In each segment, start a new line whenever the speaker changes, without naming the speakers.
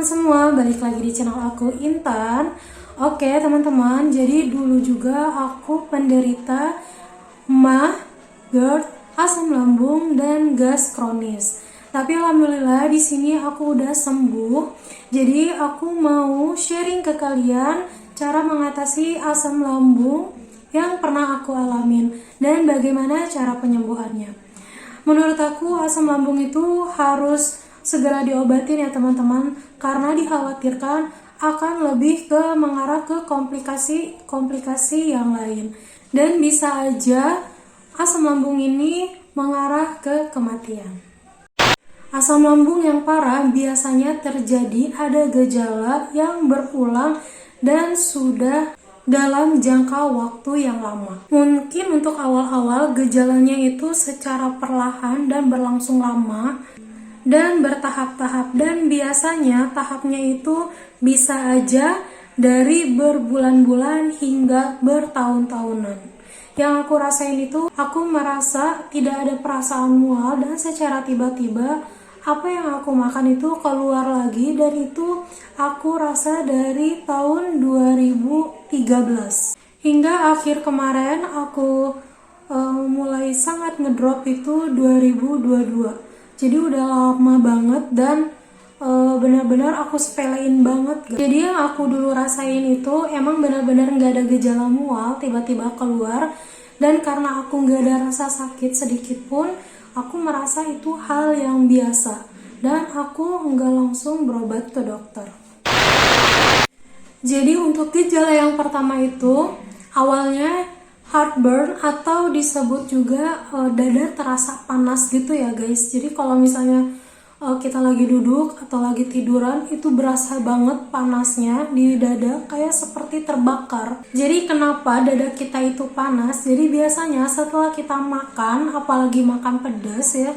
teman-teman semua, balik lagi di channel aku Intan. Oke teman-teman, jadi dulu juga aku penderita MAH, GERD, asam lambung, dan gas kronis. Tapi alhamdulillah di sini aku udah sembuh. Jadi aku mau sharing ke kalian cara mengatasi asam lambung yang pernah aku alamin dan bagaimana cara penyembuhannya. Menurut aku asam lambung itu harus segera diobatin ya teman-teman, karena dikhawatirkan akan lebih ke mengarah ke komplikasi yang lain, dan bisa aja asam lambung ini mengarah ke kematian. Asam lambung yang parah biasanya terjadi ada gejala yang berulang dan sudah dalam jangka waktu yang lama. Mungkin untuk awal-awal gejalanya itu secara perlahan dan berlangsung lama dan bertahap-tahap, dan biasanya tahapnya itu bisa aja dari berbulan-bulan hingga bertahun-tahunan. Yang aku rasain itu, aku merasa tidak ada perasaan mual dan secara tiba-tiba apa yang aku makan itu keluar lagi, dan itu aku rasa dari tahun 2013 hingga akhir kemarin aku mulai sangat ngedrop itu 2022. Jadi udah lama banget dan benar-benar aku sepelein banget. Jadi yang aku dulu rasain itu emang benar-benar nggak ada gejala mual tiba-tiba keluar, dan karena aku nggak ada rasa sakit sedikit pun, aku merasa itu hal yang biasa dan aku nggak langsung berobat ke dokter. Jadi untuk gejala yang pertama itu awalnya heartburn, atau disebut juga dada terasa panas gitu ya guys. Jadi kalau misalnya kita lagi duduk atau lagi tiduran itu berasa banget panasnya di dada, kayak seperti terbakar. Jadi kenapa dada kita itu panas? Jadi biasanya setelah kita makan, apalagi makan pedas ya,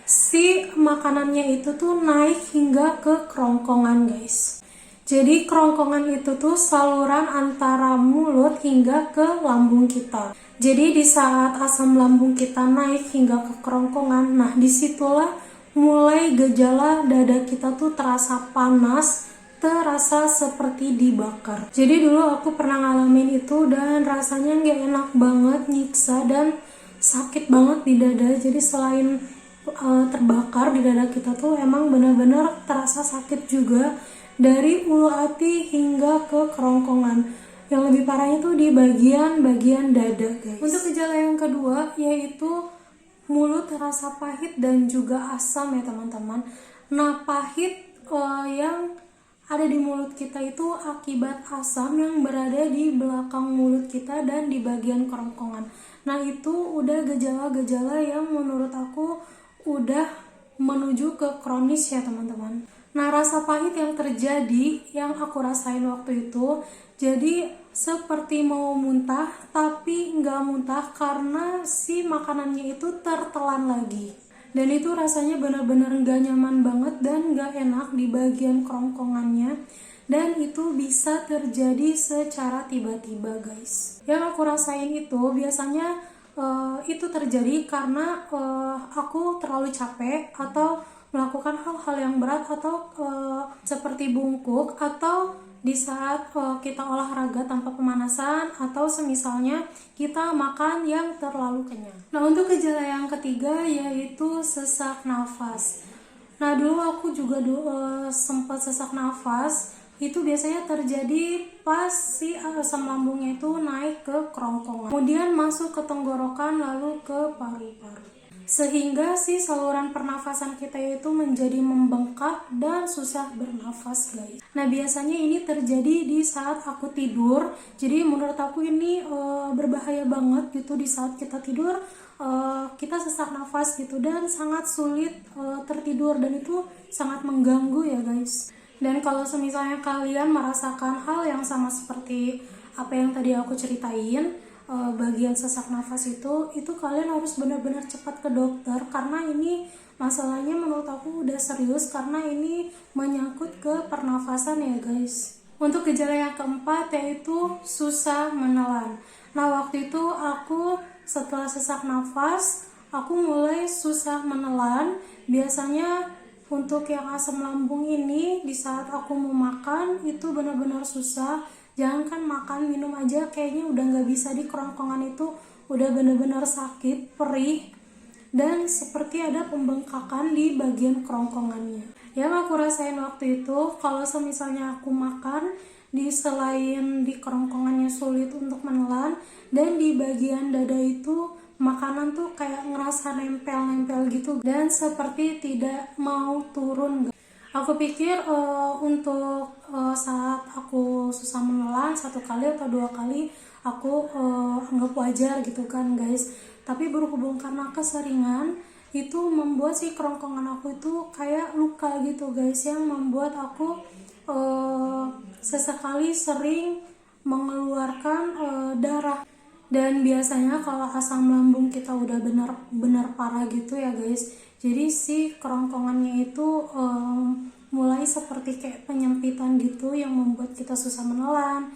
si makanannya itu tuh naik hingga ke kerongkongan guys. Jadi kerongkongan itu tuh saluran antara mulut hingga ke lambung kita. Jadi di saat asam lambung kita naik hingga ke kerongkongan, nah disitulah mulai gejala dada kita tuh terasa panas, terasa seperti dibakar. Jadi dulu aku pernah ngalamin itu dan rasanya gak enak banget, nyiksa dan sakit banget di dada. Jadi selain terbakar di dada kita tuh emang benar-benar terasa sakit juga, dari ulu hati hingga ke kerongkongan. Yang lebih parahnya tuh di bagian dada guys. Untuk gejala yang kedua yaitu mulut terasa pahit dan juga asam ya teman-teman. Nah pahit yang ada di mulut kita itu akibat asam yang berada di belakang mulut kita dan di bagian kerongkongan. Nah itu udah gejala-gejala yang menurut aku udah menuju ke kronis ya teman-teman. Nah rasa pahit yang terjadi yang aku rasain waktu itu, jadi seperti mau muntah tapi nggak muntah karena si makanannya itu tertelan lagi. Dan itu rasanya benar-benar nggak nyaman banget dan nggak enak di bagian kerongkongannya. Dan itu bisa terjadi secara tiba-tiba guys. Yang aku rasain itu biasanya itu terjadi karena aku terlalu capek atau melakukan hal-hal yang berat, atau seperti bungkuk, atau di saat kita olahraga tanpa pemanasan, atau semisalnya kita makan yang terlalu kenyang. Nah untuk gejala yang ketiga yaitu sesak nafas. Nah dulu aku juga sempat sesak nafas. Itu biasanya terjadi pas si asam lambungnya itu naik ke kerongkongan, kemudian masuk ke tenggorokan lalu ke paru-paru, sehingga si saluran pernafasan kita itu menjadi membengkak dan susah bernafas guys. Nah biasanya ini terjadi di saat aku tidur. Jadi menurut aku ini berbahaya banget gitu. Di saat kita tidur kita sesak nafas gitu dan sangat sulit tertidur, dan itu sangat mengganggu ya guys. Dan kalau misalnya kalian merasakan hal yang sama seperti apa yang tadi aku ceritain, bagian sesak nafas itu kalian harus benar-benar cepat ke dokter, karena ini masalahnya menurut aku udah serius, karena ini menyangkut ke pernafasan ya guys. Untuk gejala yang keempat yaitu susah menelan. Nah waktu itu aku setelah sesak nafas aku mulai susah menelan. Biasanya Untuk yang asam lambung ini di saat aku mau makan itu benar-benar susah. Jangankan makan, minum aja kayaknya udah nggak bisa. Di kerongkongan itu udah benar-benar sakit, perih, dan seperti ada pembengkakan di bagian kerongkongannya. Yang aku rasain waktu itu, kalau misalnya aku makan, selain di kerongkongannya sulit untuk menelan, dan di bagian dada itu makanan tuh kayak ngerasa nempel-nempel gitu, dan seperti tidak mau turun. Aku pikir untuk saat aku susah menelan 1 kali atau 2 kali aku anggap wajar gitu kan guys. Tapi berhubung karena keseringan itu membuat si kerongkongan aku itu kayak luka gitu guys, yang membuat aku sesekali sering mengeluarkan darah. Dan biasanya kalau asam lambung kita udah benar-benar parah gitu ya guys, jadi si kerongkongannya itu mulai seperti kayak penyempitan gitu yang membuat kita susah menelan,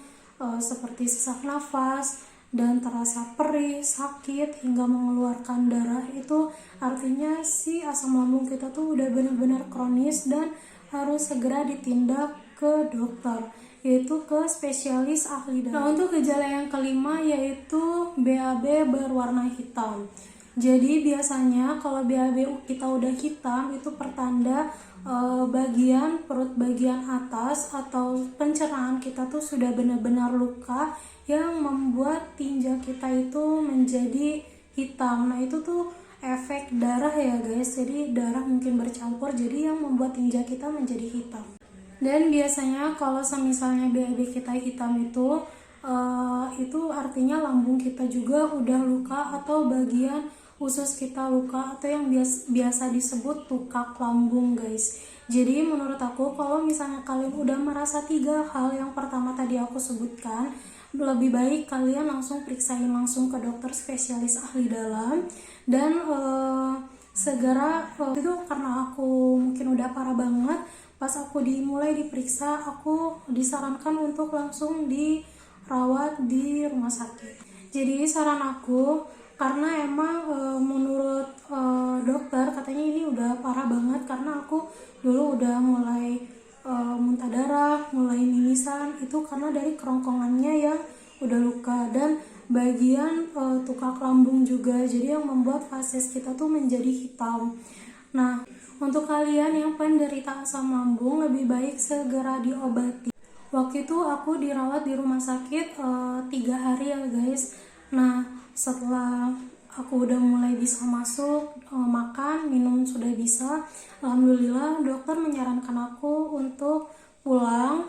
seperti sesak nafas dan terasa perih, sakit hingga mengeluarkan darah. Itu artinya si asam lambung kita tuh udah benar-benar kronis dan harus segera ditindak ke dokter, yaitu ke spesialis ahli darah. Nah, untuk gejala yang kelima yaitu BAB berwarna hitam. Jadi biasanya kalau BAB kita udah hitam itu pertanda bagian perut bagian atas atau pencernaan kita tuh sudah benar-benar luka yang membuat tinja kita itu menjadi hitam. Nah, itu tuh efek darah ya guys. Jadi darah mungkin bercampur, jadi yang membuat tinja kita menjadi hitam. Dan biasanya kalau misalnya BAB kita hitam itu artinya lambung kita juga udah luka atau bagian usus kita luka, atau yang biasa disebut tukak lambung guys. Jadi menurut aku kalau misalnya kalian udah merasa 3 hal yang pertama tadi aku sebutkan, lebih baik kalian langsung periksain langsung ke dokter spesialis ahli dalam. Dan segera itu karena aku mungkin udah parah banget, pas aku mulai diperiksa, aku disarankan untuk langsung dirawat di rumah sakit. Jadi saran aku, karena emang menurut dokter katanya ini udah parah banget, karena aku dulu udah mulai muntah darah, mulai mimisan, itu karena dari kerongkongannya yang udah luka dan bagian tukak lambung juga, jadi yang membuat fases kita tuh menjadi hitam. Nah, untuk kalian yang penderita asam lambung lebih baik segera diobati. Waktu itu aku dirawat di rumah sakit 3 hari ya guys. Nah, setelah aku udah mulai bisa masuk, makan, minum sudah bisa, alhamdulillah dokter menyarankan aku untuk pulang.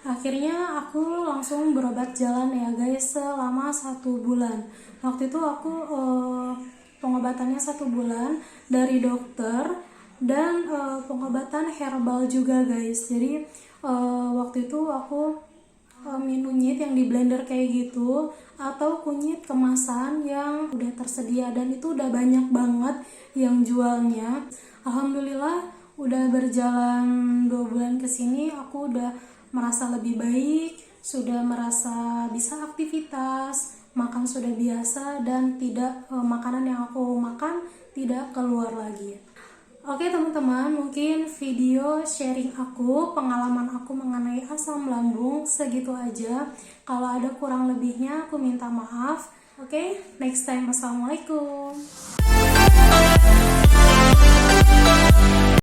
Akhirnya aku langsung berobat jalan ya guys selama 1 bulan. Waktu itu aku pengobatannya 1 bulan dari dokter dan pengobatan herbal juga guys. Jadi waktu itu aku minum kunyit yang di blender kayak gitu, atau kunyit kemasan yang udah tersedia, dan itu udah banyak banget yang jualnya. Alhamdulillah udah berjalan 2 bulan kesini aku udah merasa lebih baik, sudah merasa bisa aktivitas, makan sudah biasa, dan tidak makanan yang aku makan tidak keluar lagi. Oke teman-teman, mungkin video sharing aku, pengalaman aku mengenai asam lambung segitu aja. Kalau ada kurang lebihnya aku minta maaf. Oke, next time. Wassalamualaikum.